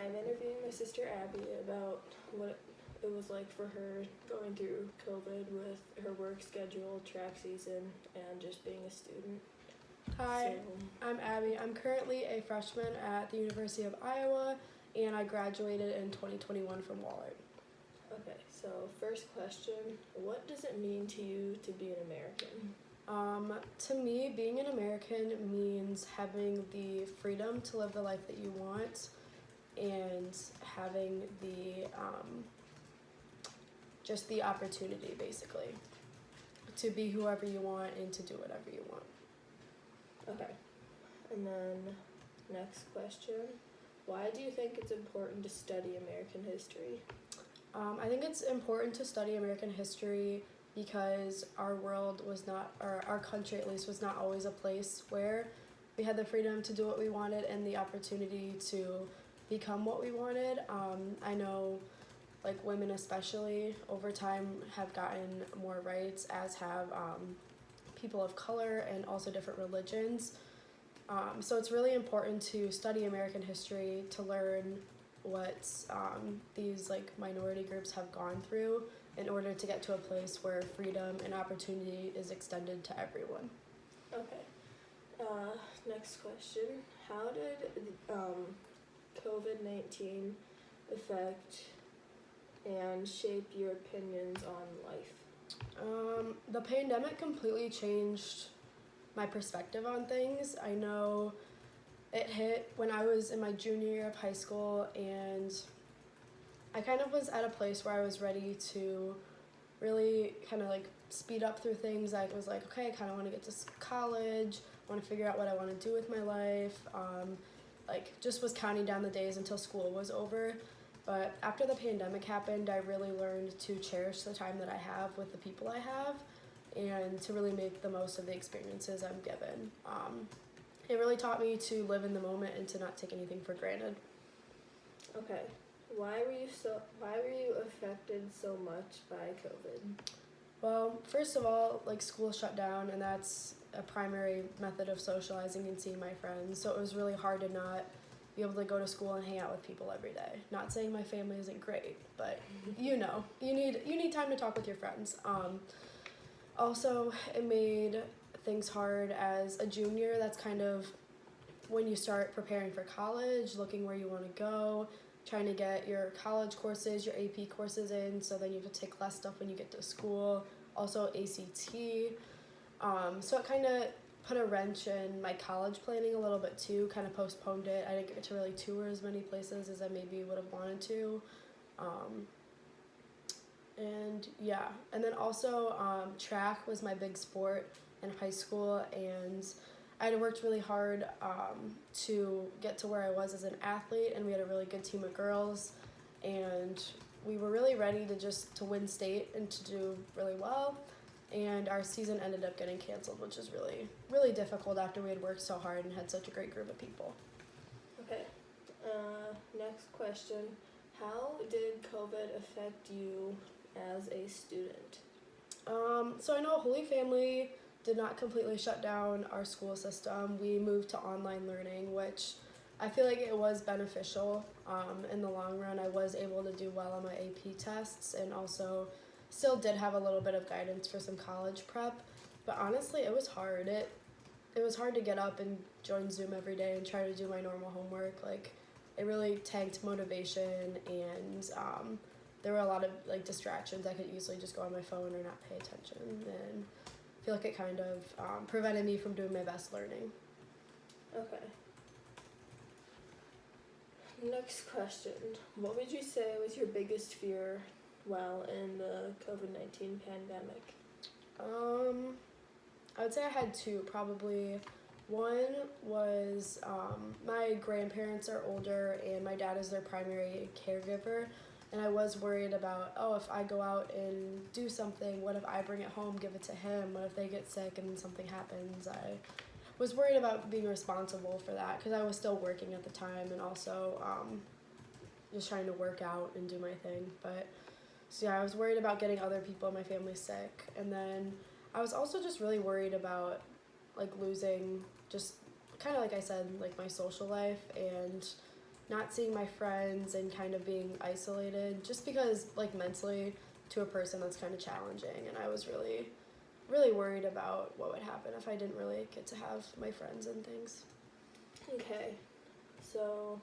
I'm interviewing my sister Abby about what it was like for her going through COVID with her work schedule, track season, and just being a student. Hi, I'm Abby. I'm currently a freshman at the University of Iowa, and I graduated in 2021 from Wahlert. Okay, so first question, what does it mean to you to be an American? To me, being an American means having the freedom to live the life that you want and having just the opportunity, basically, to be whoever you want and to do whatever you want. Okay, and then next question, why do you think it's important to study American history? I think it's important to study American history because our world was not, or our country at least, was not always a place where we had the freedom to do what we wanted and the opportunity to become what we wanted. I know, like, women especially, over time have gotten more rights, as have people of color and also different religions. So it's really important to study American history to learn what these like minority groups have gone through in order to get to a place where freedom and opportunity is extended to everyone. Okay, next question, how did COVID-19 affect and shape your opinions on life? The pandemic completely changed my perspective on things. I know it hit when I was in my junior year of high school, and I kind of was at a place where I was ready to really kind of like speed up through things. I was like, okay, I kind of want to get to college, I want to figure out what I want to do with my life. Just was counting down the days until school was over. But after the pandemic happened, I really learned to cherish the time that I have with the people I have and to really make the most of the experiences I'm given. It really taught me to live in the moment and to not take anything for granted. Okay, why were you affected so much by COVID? Well, first of all, like, school shut down, and that's a primary method of socializing and seeing my friends. So it was really hard to not be able to go to school and hang out with people every day. Not saying my family isn't great, but you need time to talk with your friends. Also, it made things hard as a junior. That's kind of when you start preparing for college, looking where you want to go, trying to get your college courses, your AP courses in, so then you have to take less stuff when you get to school. Also ACT. So it kind of put a wrench in my college planning a little bit too, kind of postponed it. I didn't get to really tour as many places as I maybe would have wanted to. And then also track was my big sport in high school, and I had worked really hard to get to where I was as an athlete, and we had a really good team of girls, and we were really ready to win state and to do really well. And our season ended up getting canceled, which is really, really difficult after we had worked so hard and had such a great group of people. Okay, next question, how did COVID affect you as a student? So I know Holy Family did not completely shut down our school system. We moved to online learning, which I feel like it was beneficial in the long run. I was able to do well on my AP tests, and also still did have a little bit of guidance for some college prep. But honestly, it was hard. It was hard to get up and join Zoom every day and try to do my normal homework. Like, it really tanked motivation, and there were a lot of like distractions. I could easily just go on my phone or not pay attention, and I feel like it kind of prevented me from doing my best learning. Okay. Next question. What would you say was your biggest fear while in the COVID-19 pandemic? I would say I had two, probably. One was my grandparents are older, and my dad is their primary caregiver. And I was worried about, if I go out and do something, what if I bring it home, give it to him? What if they get sick and something happens? I was worried about being responsible for that because I was still working at the time, and also just trying to work out and do my thing. But so yeah, I was worried about getting other people in my family sick. And then I was also just really worried about like losing, just kind of like I said, like my social life and not seeing my friends and kind of being isolated, just because like mentally to a person that's kind of challenging, and I was really worried about what would happen if I didn't really get to have my friends and things. Okay, so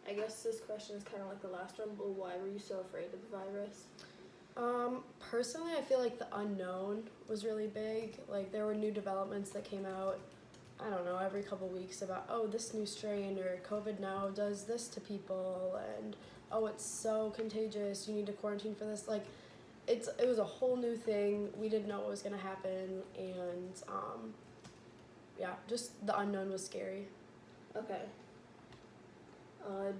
I guess this question is kind of like the last one, but why were you so afraid of the virus? Personally, I feel like the unknown was really big. Like, there were new developments that came out, I don't know, every couple weeks about, oh, this new strain, or COVID now does this to people, and oh, it's so contagious, you need to quarantine for this. Like, it was a whole new thing. We didn't know what was going to happen, and yeah, just the unknown was scary. Okay.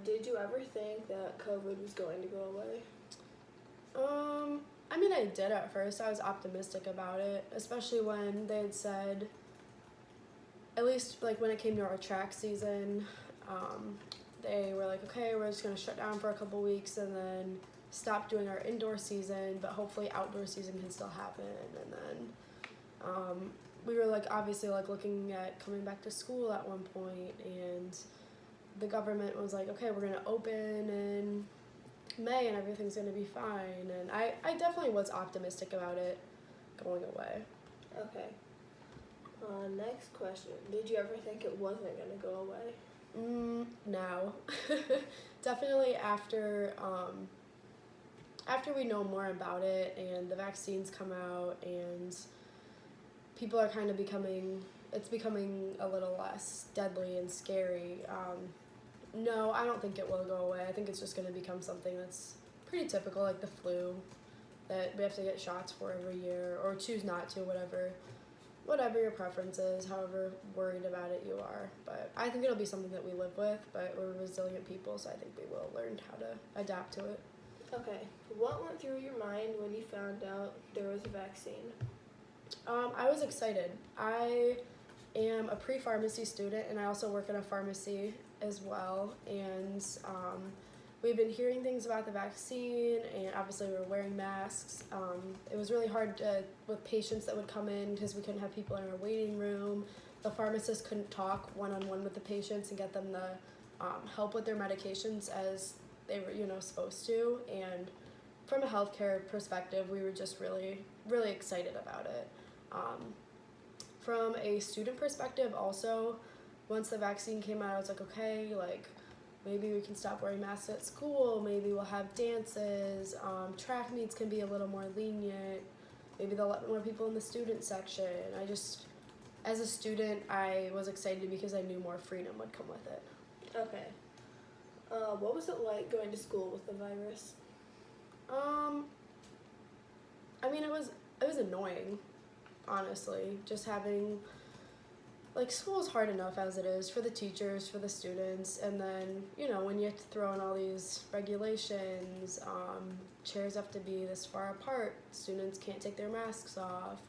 Did you ever think that COVID was going to go away? I mean, I did at first. I was optimistic about it, especially when they had said, at least like when it came to our track season, they were like, okay, we're just going to shut down for a couple weeks and then stop doing our indoor season, but hopefully outdoor season can still happen. And then we were like obviously like looking at coming back to school at one point, and the government was like, okay, we're going to open in May and everything's going to be fine. And I definitely was optimistic about it going away. Okay. Next question. Did you ever think it wasn't going to go away? No. Definitely after we know more about it and the vaccines come out and people are kind of becoming a little less deadly and scary. No, I don't think it will go away. I think it's just going to become something that's pretty typical, like the flu, that we have to get shots for every year, or choose not to, whatever your preference is, however worried about it you are. But I think it'll be something that we live with, but we're resilient people, so I think we will learn how to adapt to it. Okay. What went through your mind when you found out there was a vaccine? I was excited. I am a pre-pharmacy student, and I also work in a pharmacy as well, and we've been hearing things about the vaccine, and obviously we're wearing masks. It was really hard with patients that would come in because we couldn't have people in our waiting room. The pharmacist couldn't talk one-on-one with the patients and get them the help with their medications as they were, supposed to. And from a healthcare perspective, we were just really, really excited about it. From a student perspective also, once the vaccine came out, I was like, okay, like maybe we can stop wearing masks at school, maybe we'll have dances, track meets can be a little more lenient, maybe they'll let more people in the student section. As a student, I was excited because I knew more freedom would come with it. Okay. What was it like going to school with the virus? I mean, it was annoying, honestly, just having, like, school is hard enough as it is for the teachers, for the students, and then, when you have to throw in all these regulations, chairs have to be this far apart, students can't take their masks off,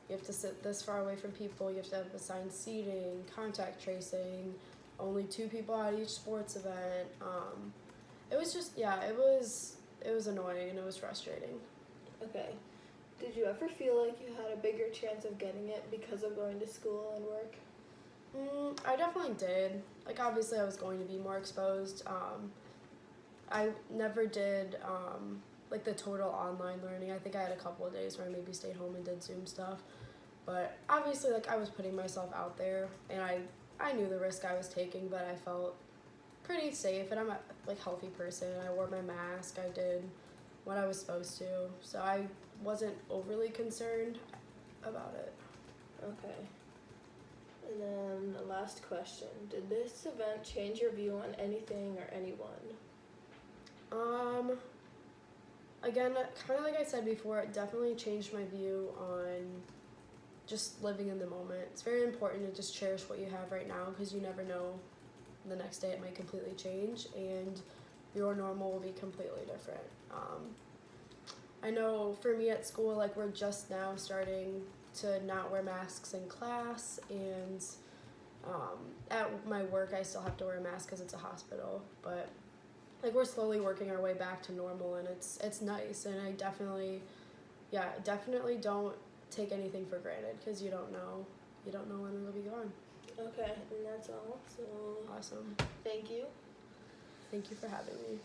you have to sit this far away from people, you have to have assigned seating, contact tracing, only 2 people at each sports event. It was just, it was annoying and it was frustrating. Okay. Did you ever feel like you had a bigger chance of getting it because of going to school and work? I definitely did. Like, obviously I was going to be more exposed. I never did, like, the total online learning. I think I had a couple of days where I maybe stayed home and did Zoom stuff. But obviously, like, I was putting myself out there, and I knew the risk I was taking, but I felt pretty safe, and I'm a, healthy person. I wore my mask. I did what I was supposed to. So I wasn't overly concerned about it. Okay. And then the last question. Did this event change your view on anything or anyone? Again, kind of like I said before, it definitely changed my view on just living in the moment. It's very important to just cherish what you have right now because you never know the next day it might completely change and your normal will be completely different. I know for me at school, like, we're just now starting to not wear masks in class, and at my work I still have to wear a mask because it's a hospital, but like, we're slowly working our way back to normal, and it's nice, and I definitely don't take anything for granted because you don't know when it'll be gone. Okay, and that's all. So awesome. thank you. Thank you for having me.